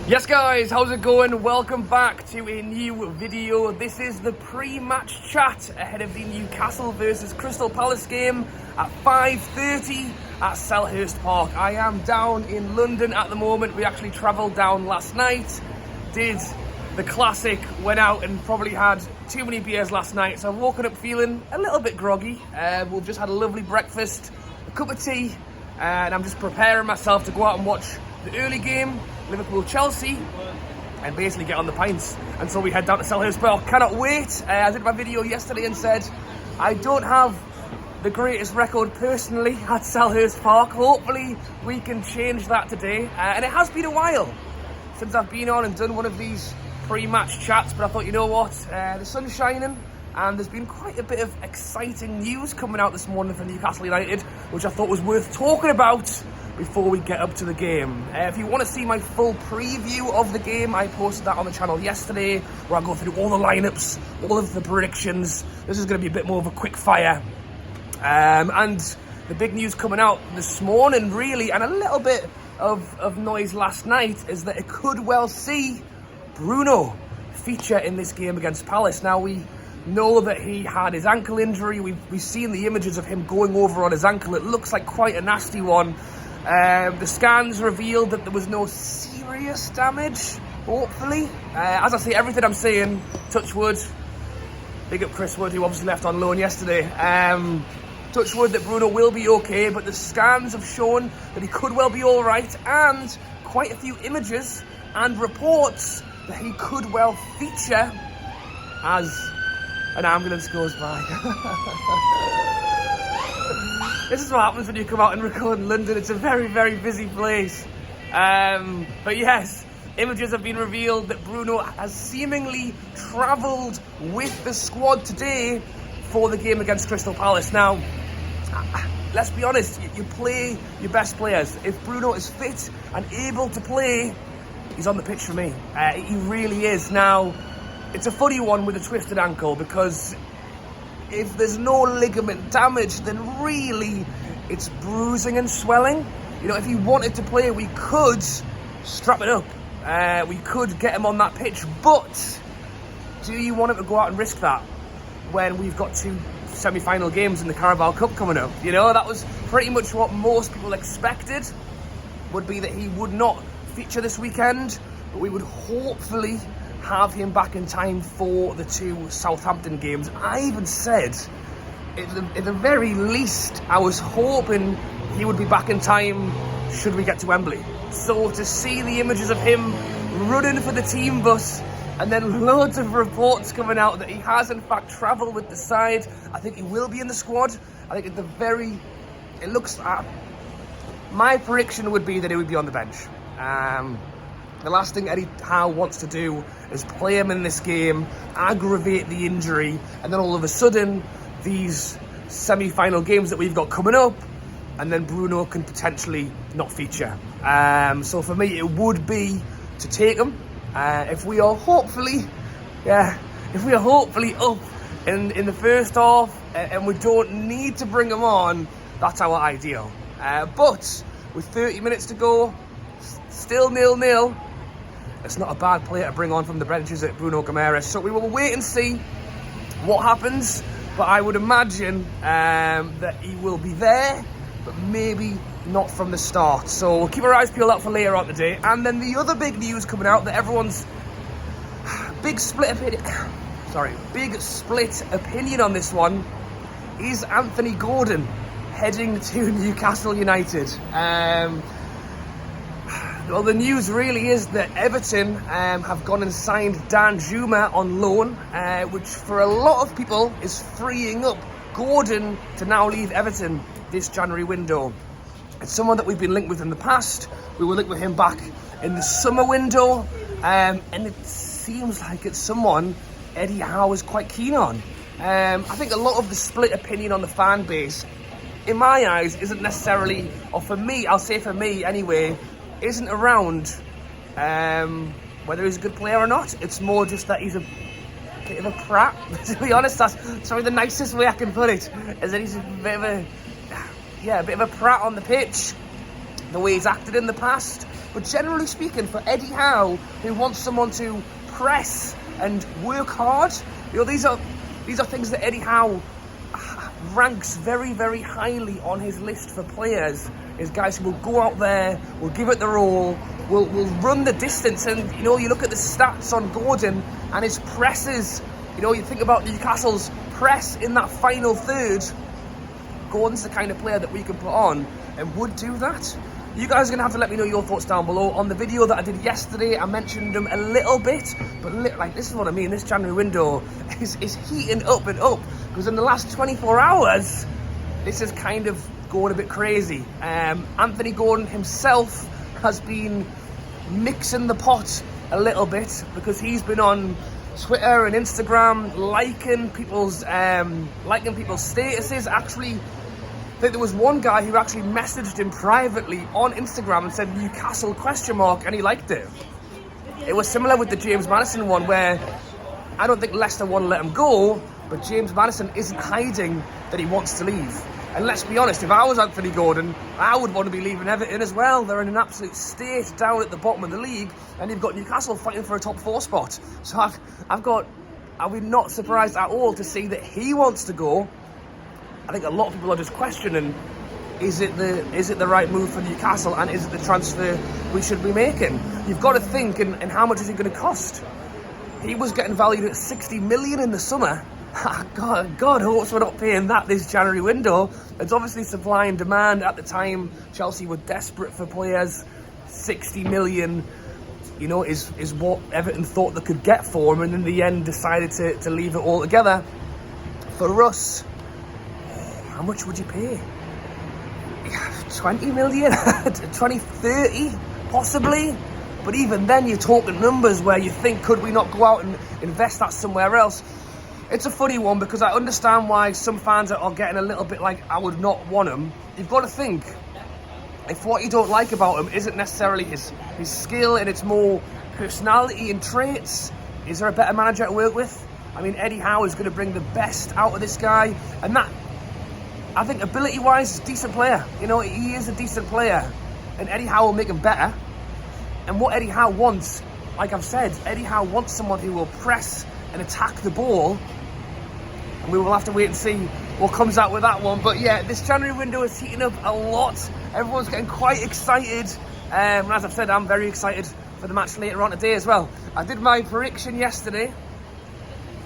Yes guys, how's it going? Welcome back to a new video. This is the pre-match chat ahead of the Newcastle versus Crystal Palace game at 5:30 at Selhurst Park. I am down in London at the moment. We actually travelled down last night, did the classic, went out and probably had too many beers last night. So I've woken up feeling a little bit groggy. We've just had a lovely breakfast, a cup of tea, and I'm just preparing myself to go out and watch the early game, Liverpool-Chelsea, and basically get on the pints until we head down to Selhurst Park. Cannot wait. I did my video yesterday and said I don't have the greatest record personally at Selhurst Park. Hopefully we can change that today. And it has been a while since I've been on and done one of these pre-match chats, but I thought, you know what, the sun's shining and there's been quite a bit of exciting news coming out this morning for Newcastle United, which I thought was worth talking about before we get up to the game. If you want to see my full preview of the game, I posted that on the channel yesterday, where I go through all the lineups, all of the predictions. This is going to be a bit more of a quick fire. And the big news coming out this morning, really, and a little bit of noise last night, is that it could well see Bruno feature in this game against Palace. Now, we know that he had his ankle injury. We've seen the images of him going over on his ankle. It looks like quite a nasty one. The scans revealed that there was no serious damage, hopefully. As I say, everything I'm saying, touch wood, big up Chris Wood, who obviously left on loan yesterday. Touch wood that Bruno will be okay, but the scans have shown that he could well be all right, and quite a few images and reports that he could well feature as an ambulance goes by. This is what happens when you come out and record in London. It's a very, very busy place. But yes, images have been revealed that Bruno has seemingly travelled with the squad today for the game against Crystal Palace. Now, let's be honest, you play your best players. If Bruno is fit and able to play, he's on the pitch for me. He really is. Now, it's a funny one with a twisted ankle, because if there's no ligament damage, then really it's bruising and swelling. You know, if he wanted to play, we could strap it up. We could get him on that pitch, but do you want him to go out and risk that when we've got two semi-final games in the Carabao Cup coming up? You know, that was pretty much what most people expected, would be that he would not feature this weekend, but we would hopefully have him back in time for the two Southampton games. I even said, at the very least, I was hoping he would be back in time should we get to Wembley. So to see the images of him running for the team bus, and then loads of reports coming out that he has in fact travelled with the side, I think he will be in the squad. I think it looks, my prediction would be that he would be on the bench. The last thing Eddie Howe wants to do is play him in this game, aggravate the injury, and then all of a sudden, these semi-final games that we've got coming up, and then Bruno can potentially not feature. So for me, it would be to take him. If we are hopefully up in the first half, and we don't need to bring him on, that's our ideal. But with 30 minutes to go, still 0-0. It's not a bad player to bring on from the benches at Bruno Guimarães. So we will wait and see what happens. But I would imagine that he will be there, but maybe not from the start. So we'll keep our eyes peeled out for later on today. And then the other big news coming out that everyone's big split opinion on this one is Anthony Gordon heading to Newcastle United. Well, the news really is that Everton have gone and signed Dan Juma on loan, which for a lot of people is freeing up Gordon to now leave Everton this January window. It's someone that we've been linked with in the past. We were linked with him back in the summer window, and it seems like it's someone Eddie Howe is quite keen on. I think a lot of the split opinion on the fan base, in my eyes, isn't necessarily, or for me, I'll say for me anyway, isn't around whether he's a good player or not. It's more just that he's a bit of a prat. To be honest, that's probably the nicest way I can put it, is that he's a bit of a prat on the pitch. The way he's acted in the past, But generally speaking, for Eddie Howe, who wants someone to press and work hard, these are things that Eddie Howe ranks very, very highly on his list for players. Is guys who will go out there, will give it their all, will run the distance. And you look at the stats on Gordon and his presses. You think about Newcastle's press in that final third. Gordon's the kind of player that we can put on and would do that. You guys are going to have to let me know your thoughts down below. On the video that I did yesterday, I mentioned them a little bit, but this is what I mean. This January window is heating up and up, because in the last 24 hours, this is kind of going a bit crazy. Anthony Gordon himself has been mixing the pot a little bit, because he's been on Twitter and Instagram liking people's statuses. Actually, I think there was one guy who actually messaged him privately on Instagram and said Newcastle ? And he liked it. It was similar with the James Maddison one, where I don't think Leicester want to let him go, but James Maddison isn't hiding that he wants to leave. And let's be honest, if I was Anthony Gordon, I would want to be leaving Everton as well. They're in an absolute state down at the bottom of the league, and you've got Newcastle fighting for a top 4 spot. So I'll be not surprised at all to see that he wants to go. I think a lot of people are just questioning, is it the right move for Newcastle, and is it the transfer we should be making? You've got to think, and how much is it going to cost? He was getting valued at 60 million in the summer. God hopes we're not paying that this January window. It's obviously supply and demand. At the time, Chelsea were desperate for players. 60 million, is what Everton thought they could get for him, and in the end decided to leave it all together. For us, how much would you pay? 20 million? 20, 30, possibly? But even then, you're talking numbers where you think, could we not go out and invest that somewhere else? It's a funny one, because I understand why some fans are getting a little bit like, I would not want him. You've got to think, if what you don't like about him isn't necessarily his skill, and it's more personality and traits, is there a better manager to work with? I mean, Eddie Howe is going to bring the best out of this guy, and that, I think, ability-wise, is a decent player. He is a decent player, and Eddie Howe will make him better. And what Eddie Howe wants, like I've said, Eddie Howe wants someone who will press and attack the ball, and we will have to wait and see what comes out with that one. But yeah, this January window is heating up a lot. Everyone's getting quite excited, and as I've said, I'm very excited for the match later on today as well. I did my prediction yesterday.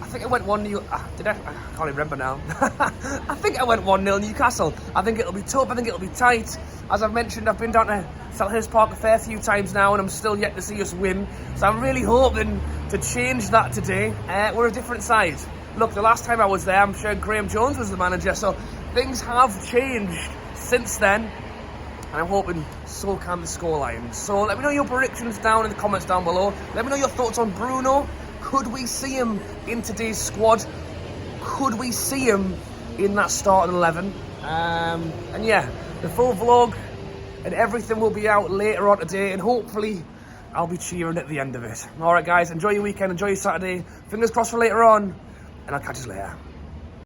I think I went 1-0. Did I? I can't even remember now. I think I went 1-0 Newcastle. I think it'll be tough. I think it'll be tight. As I've mentioned, I've been down to Selhurst Park a fair few times now, and I'm still yet to see us win. So I'm really hoping to change that today. We're a different side. Look, the last time I was there, I'm sure Graham Jones was the manager, so things have changed since then, and I'm hoping so can the scoreline. So let me know your predictions down in the comments down below. Let me know your thoughts on Bruno. Could we see him in today's squad? Could we see him in that starting 11? And yeah, the full vlog and everything will be out later on today, and hopefully I'll be cheering at the end of it. Alright guys, enjoy your weekend, enjoy your Saturday. Fingers crossed for later on, and I'll catch you later.